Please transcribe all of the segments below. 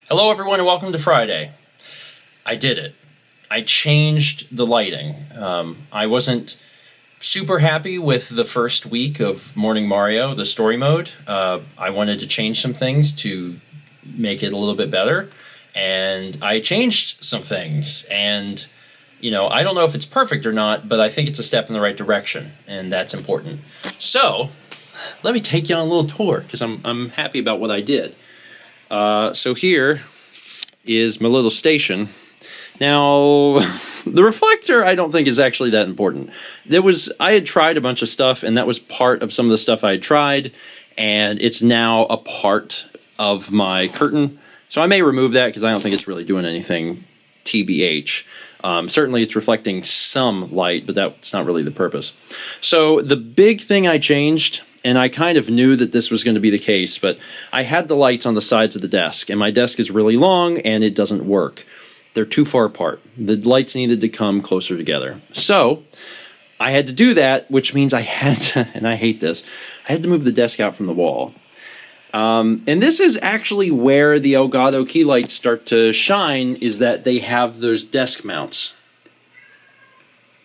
Hello everyone and welcome to Friday. I did it. I changed the lighting. I wasn't super happy with the first week of Morning Mario, the story mode. I wanted to change some things to make it a little bit better, and I changed some things. And, I don't know if it's perfect or not, but I think it's a step in the right direction, and that's important. So, let me take you on a little tour, because I'm happy about what I did. So here is my little station. Now, the reflector I don't think is actually that important. I had tried a bunch of stuff, and that was part of some of the stuff I had tried, and it's now a part of my curtain. So I may remove that because I don't think it's really doing anything TBH. Certainly it's reflecting some light, but that's not really the purpose. So the big thing I changed, and I kind of knew that this was going to be the case, but I had the lights on the sides of the desk, and my desk is really long, and it doesn't work. They're too far apart. The lights needed to come closer together. So I had to do that, which means I had to, and I hate this, I had to move the desk out from the wall. And this is actually where the Elgato key lights start to shine, is that they have those desk mounts.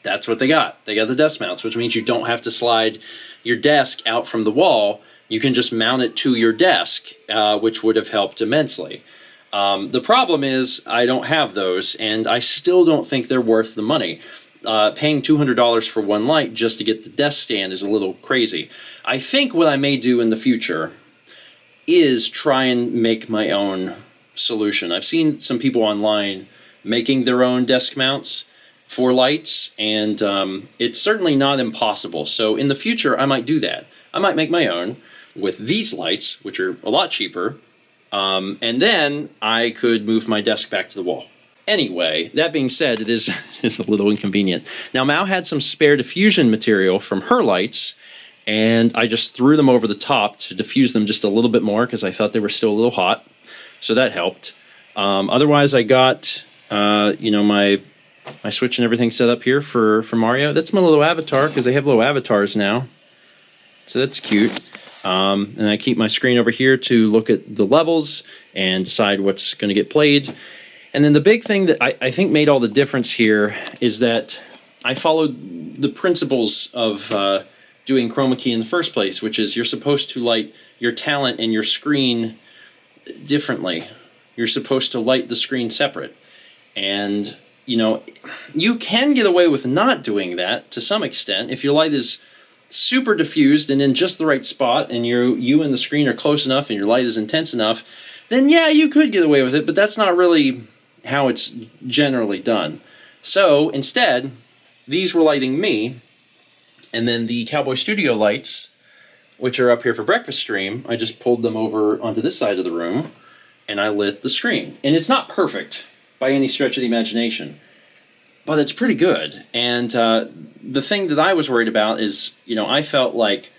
That's what they got. They got the desk mounts, which means you don't have to slide your desk out from the wall. You can just mount it to your desk, which would have helped immensely. The problem is I don't have those, and I still don't think they're worth the money. Paying $200 for one light just to get the desk stand is a little crazy. I think what I may do in the future is try and make my own solution. I've seen some people online making their own desk mounts for lights, and it's certainly not impossible. So in the future, I might do that. I might make my own with these lights, which are a lot cheaper, and then I could move my desk back to the wall. Anyway, that being said, it is a little inconvenient. Now, Mao had some spare diffusion material from her lights, and I just threw them over the top to diffuse them just a little bit more because I thought they were still a little hot, so that helped. Otherwise, I got, my Switch and everything set up here for Mario. That's my little avatar, because they have little avatars now. So that's cute. And I keep my screen over here to look at the levels and decide what's going to get played. And then the big thing that I think made all the difference here is that I followed the principles of doing chroma key in the first place, which is you're supposed to light your talent and your screen differently. You're supposed to light the screen separate. And you can get away with not doing that to some extent. If your light is super diffused and in just the right spot, and you and the screen are close enough and your light is intense enough, then yeah, you could get away with it, but that's not really how it's generally done. So instead, these were lighting me, and then the Cowboy Studio lights, which are up here for breakfast stream, I just pulled them over onto this side of the room, and I lit the screen. And it's not perfect by any stretch of the imagination, but it's pretty good. And the thing that I was worried about is, I felt like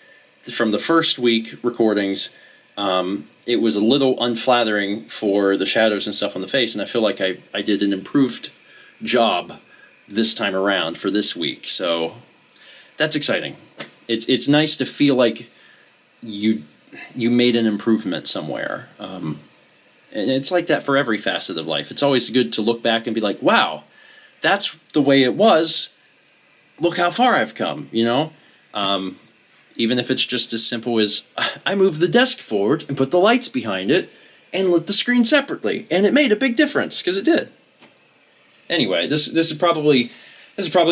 from the first week recordings, it was a little unflattering for the shadows and stuff on the face, and I feel like I did an improved job this time around for this week. So that's exciting. It's nice to feel like you made an improvement somewhere. And it's like that for every facet of life. It's always good to look back and be like, wow, that's the way it was. Look how far I've come, Even if it's just as simple as I moved the desk forward and put the lights behind it and lit the screen separately, and it made a big difference, because it did. Anyway, this is probably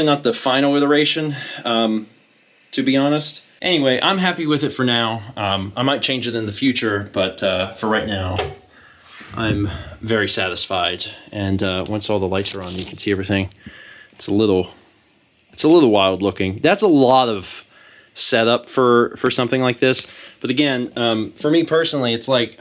not the final iteration, to be honest. Anyway, I'm happy with it for now. I might change it in the future, but for right now, I'm very satisfied. And once all the lights are on, you can see everything. It's a little wild looking. That's a lot of setup for something like this. But again, for me personally, it's like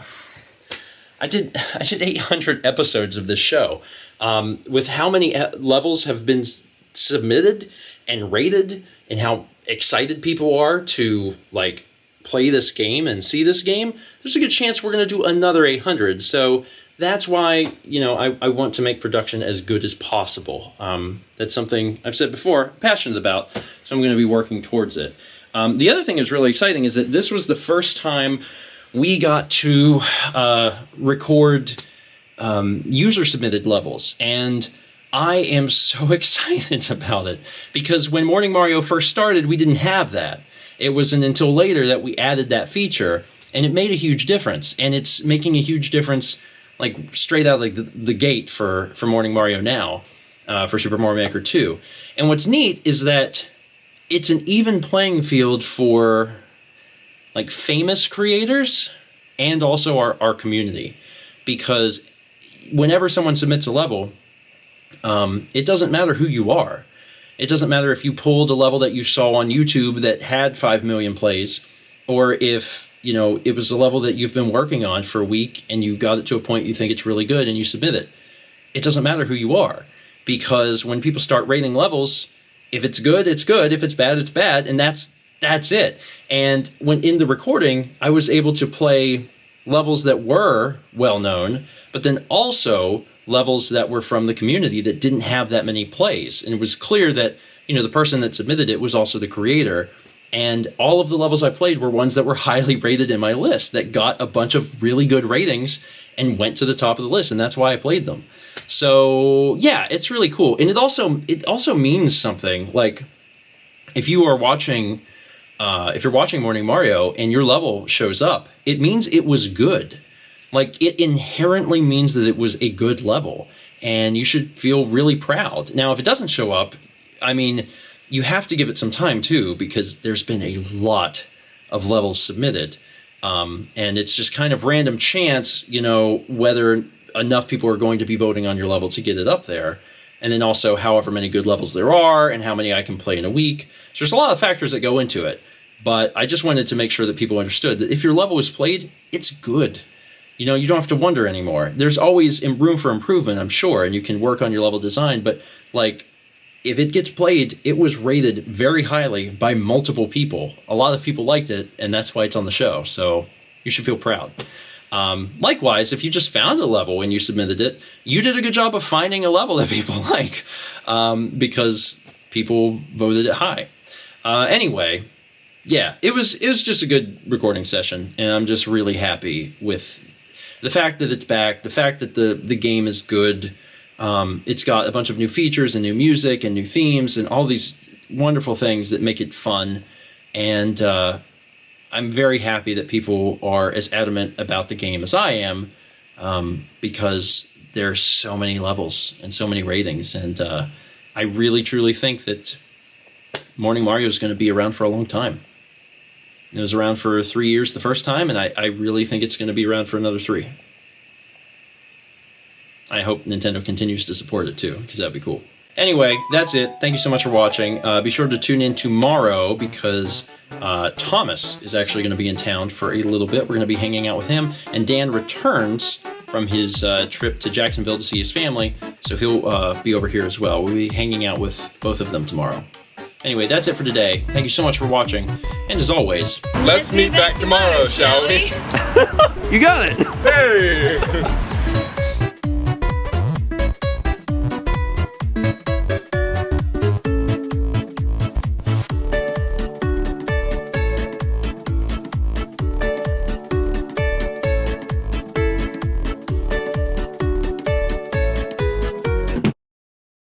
I did 800 episodes of this show. With how many levels have been submitted and rated, and how excited people are to play this game and see this game, there's a good chance we're going to do another 800. So that's why, I want to make production as good as possible. That's something I've said before, passionate about, so I'm going to be working towards it. The other thing that's really exciting is that this was the first time we got to record user-submitted levels, and I am so excited about it because when Morning Mario first started, we didn't have that. It wasn't until later that we added that feature, and it made a huge difference, and it's making a huge difference like straight out like the gate for Morning Mario now, for Super Mario Maker 2. And what's neat is that it's an even playing field for like famous creators and also our community, because whenever someone submits a level, it doesn't matter who you are. It doesn't matter if you pulled a level that you saw on YouTube that had 5 million plays, or if it was a level that you've been working on for a week and you got it to a point you think it's really good and you submit it. It doesn't matter who you are, because when people start rating levels, if it's good, it's good. If it's bad, it's bad, and that's it. And when in the recording, I was able to play levels that were well known, but then also levels that were from the community that didn't have that many plays. And it was clear that the person that submitted it was also the creator. And all of the levels I played were ones that were highly rated in my list, that got a bunch of really good ratings and went to the top of the list, and that's why I played them. So yeah, it's really cool. And it also means something. Like if you're watching Morning Mario and your level shows up, it means it was good. Like it inherently means that it was a good level, and you should feel really proud. Now, if it doesn't show up, I mean, you have to give it some time too, because there's been a lot of levels submitted, and it's just kind of random chance, whether enough people are going to be voting on your level to get it up there, and then also however many good levels there are and how many I can play in a week. So there's a lot of factors that go into it, but I just wanted to make sure that people understood that if your level is played, it's good. You don't have to wonder anymore. There's always room for improvement, I'm sure, and you can work on your level design, but like, if it gets played, it was rated very highly by multiple people. A lot of people liked it, and that's why it's on the show, so you should feel proud. Likewise, if you just found a level and you submitted it, you did a good job of finding a level that people like, because people voted it high. Anyway, yeah, it was just a good recording session, and I'm just really happy with the fact that it's back, the fact that the game is good. It's got a bunch of new features and new music and new themes and all these wonderful things that make it fun. And I'm very happy that people are as adamant about the game as I am, because there's so many levels and so many ratings. And I really, truly think that Morning Mario is going to be around for a long time. It was around for 3 years the first time, and I really think it's going to be around for another 3. I hope Nintendo continues to support it too, because that'd be cool. Anyway, that's it. Thank you so much for watching. Be sure to tune in tomorrow, because Thomas is actually going to be in town for a little bit. We're going to be hanging out with him, and Dan returns from his trip to Jacksonville to see his family, so he'll be over here as well. We'll be hanging out with both of them tomorrow. Anyway, that's it for today. Thank you so much for watching, and as always, let's meet back tomorrow, shall we? You got it! Hey!